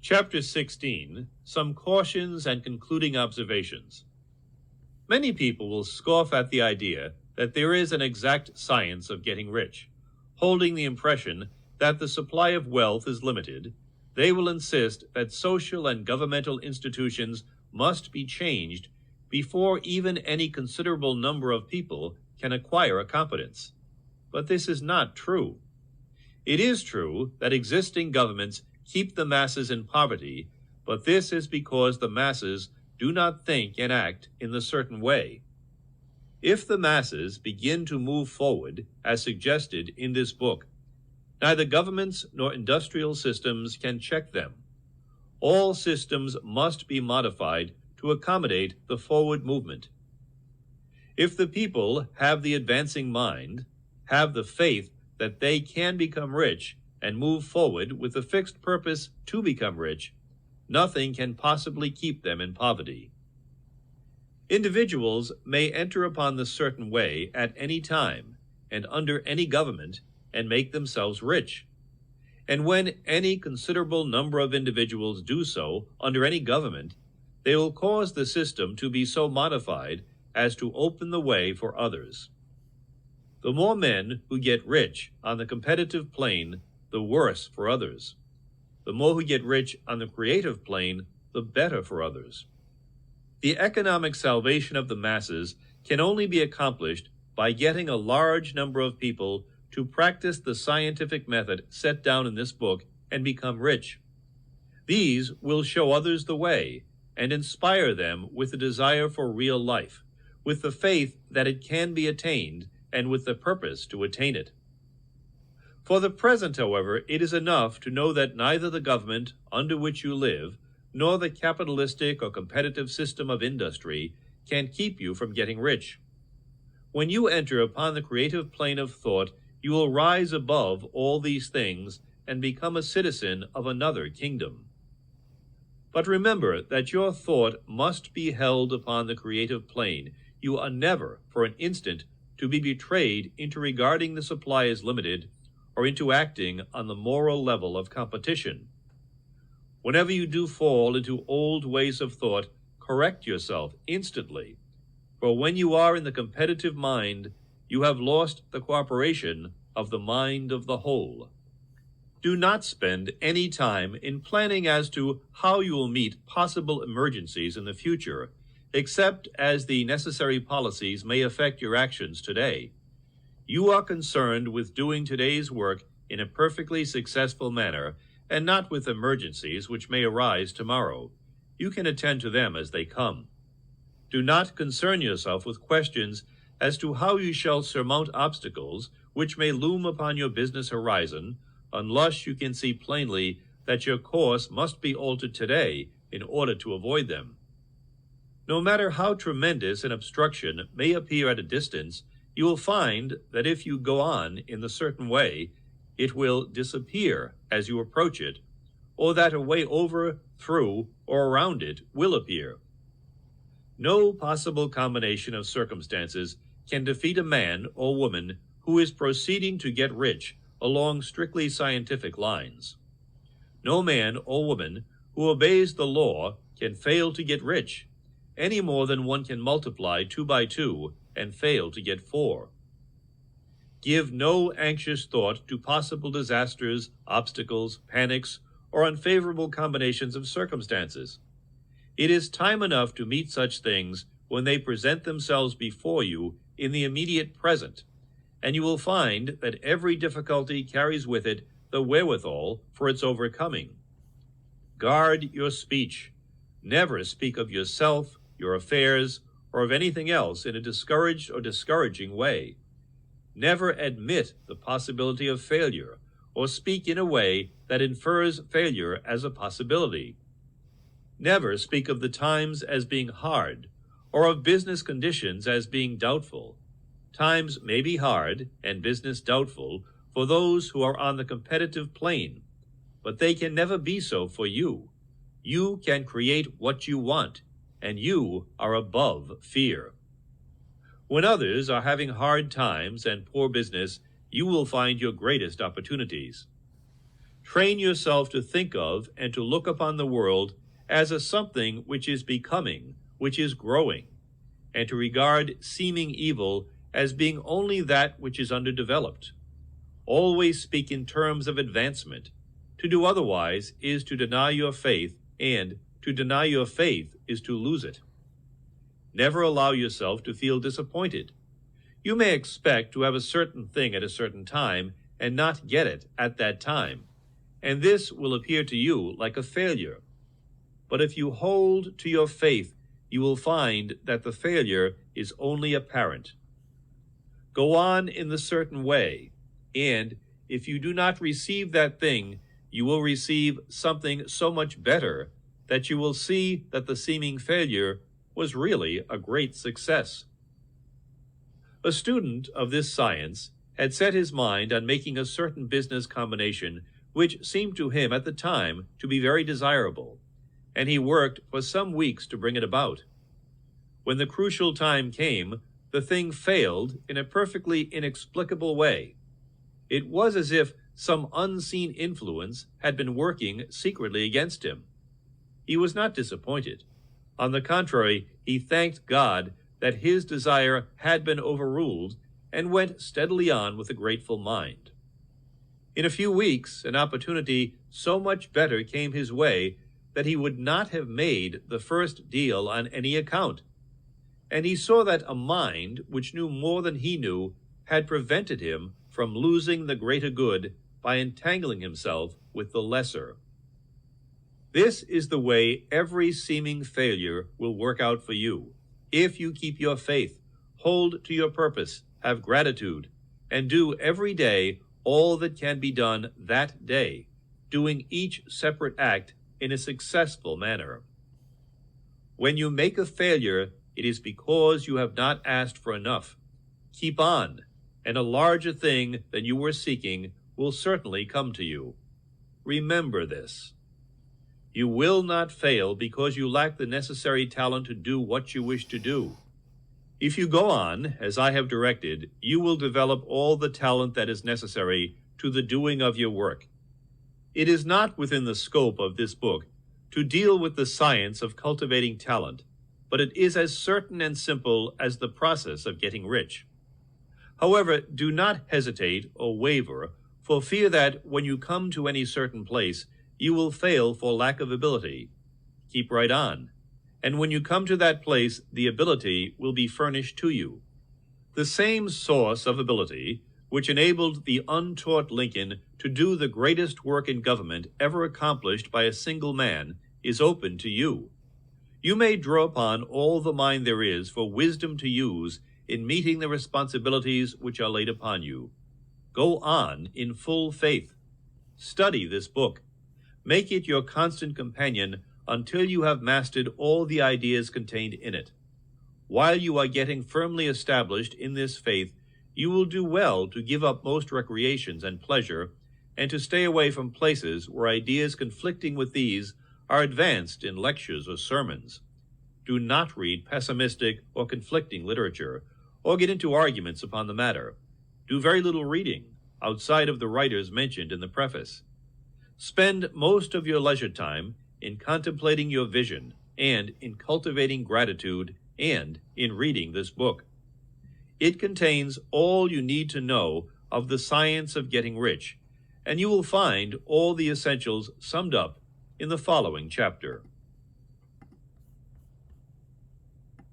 Chapter 16, Some Cautions and Concluding Observations. Many people will scoff at the idea that there is an exact science of getting rich. Holding the impression that the supply of wealth is limited, they will insist that social and governmental institutions must be changed before even any considerable number of people can acquire a competence. But this is not true. It is true that existing governments keep the masses in poverty, but this is because the masses do not think and act in the certain way. If the masses begin to move forward, as suggested in this book, neither governments nor industrial systems can check them. All systems must be modified to accommodate the forward movement. If the people have the advancing mind, have the faith that they can become rich, and move forward with the fixed purpose to become rich, nothing can possibly keep them in poverty. Individuals may enter upon the certain way at any time and under any government and make themselves rich. And when any considerable number of individuals do so under any government, they will cause the system to be so modified as to open the way for others. The more men who get rich on the competitive plane, the worse for others. The more who get rich on the creative plane, the better for others. The economic salvation of the masses can only be accomplished by getting a large number of people to practice the scientific method set down in this book and become rich. These will show others the way and inspire them with the desire for real life, with the faith that it can be attained, and with the purpose to attain it. For the present, however, it is enough to know that neither the government under which you live, nor the capitalistic or competitive system of industry can keep you from getting rich. When you enter upon the creative plane of thought, you will rise above all these things and become a citizen of another kingdom. But remember that your thought must be held upon the creative plane. You are never, for an instant, to be betrayed into regarding the supply as limited, or into acting on the moral level of competition. Whenever you do fall into old ways of thought, correct yourself instantly, for when you are in the competitive mind, you have lost the cooperation of the mind of the whole. Do not spend any time in planning as to how you will meet possible emergencies in the future, except as the necessary policies may affect your actions today. You are concerned with doing today's work in a perfectly successful manner, and not with emergencies which may arise tomorrow. You can attend to them as they come. Do not concern yourself with questions as to how you shall surmount obstacles which may loom upon your business horizon, unless you can see plainly that your course must be altered today in order to avoid them. No matter how tremendous an obstruction may appear at a distance, you will find that if you go on in the certain way, it will disappear as you approach it, or that a way over, through, or around it will appear. No possible combination of circumstances can defeat a man or woman who is proceeding to get rich along strictly scientific lines. No man or woman who obeys the law can fail to get rich, any more than one can multiply 2 by 2 and fail to get 4. Give no anxious thought to possible disasters, obstacles, panics, or unfavorable combinations of circumstances. It is time enough to meet such things when they present themselves before you in the immediate present, and you will find that every difficulty carries with it the wherewithal for its overcoming. Guard your speech. Never speak of yourself, your affairs, or of anything else in a discouraged or discouraging way. Never admit the possibility of failure, or speak in a way that infers failure as a possibility. Never speak of the times as being hard, or of business conditions as being doubtful. Times may be hard and business doubtful for those who are on the competitive plane, but they can never be so for you. You can create what you want, and you are above fear. When others are having hard times and poor business, you will find your greatest opportunities. Train yourself to think of and to look upon the world as a something which is becoming, which is growing, and to regard seeming evil as being only that which is underdeveloped. Always speak in terms of advancement. To do otherwise is to deny your faith, and to deny your faith is to lose it. Never allow yourself to feel disappointed. You may expect to have a certain thing at a certain time and not get it at that time, and this will appear to you like a failure. But if you hold to your faith, you will find that the failure is only apparent. Go on in the certain way, and if you do not receive that thing, you will receive something so much better that you will see that the seeming failure was really a great success. A student of this science had set his mind on making a certain business combination which seemed to him at the time to be very desirable, and he worked for some weeks to bring it about. When the crucial time came, the thing failed in a perfectly inexplicable way. It was as if some unseen influence had been working secretly against him. He was not disappointed. On the contrary, he thanked God that his desire had been overruled and went steadily on with a grateful mind. In a few weeks, an opportunity so much better came his way that he would not have made the first deal on any account. And he saw that a mind which knew more than he knew had prevented him from losing the greater good by entangling himself with the lesser. This is the way every seeming failure will work out for you, if you keep your faith, hold to your purpose, have gratitude, and do every day all that can be done that day, doing each separate act in a successful manner. When you make a failure, it is because you have not asked for enough. Keep on, and a larger thing than you were seeking will certainly come to you. Remember this. You will not fail because you lack the necessary talent to do what you wish to do. If you go on, as I have directed, you will develop all the talent that is necessary to the doing of your work. It is not within the scope of this book to deal with the science of cultivating talent, but it is as certain and simple as the process of getting rich. However, do not hesitate or waver, for fear that when you come to any certain place, you will fail for lack of ability. Keep right on, and when you come to that place, the ability will be furnished to you. The same source of ability which enabled the untaught Lincoln to do the greatest work in government ever accomplished by a single man is open to you. You may draw upon all the mind there is for wisdom to use in meeting the responsibilities which are laid upon you. Go on in full faith. Study this book. Make it your constant companion until you have mastered all the ideas contained in it. While you are getting firmly established in this faith, you will do well to give up most recreations and pleasure, and to stay away from places where ideas conflicting with these are advanced in lectures or sermons. Do not read pessimistic or conflicting literature, or get into arguments upon the matter. Do very little reading, outside of the writers mentioned in the preface. Spend most of your leisure time in contemplating your vision, and in cultivating gratitude, and in reading this book. It contains all you need to know of the science of getting rich, and you will find all the essentials summed up in the following chapter.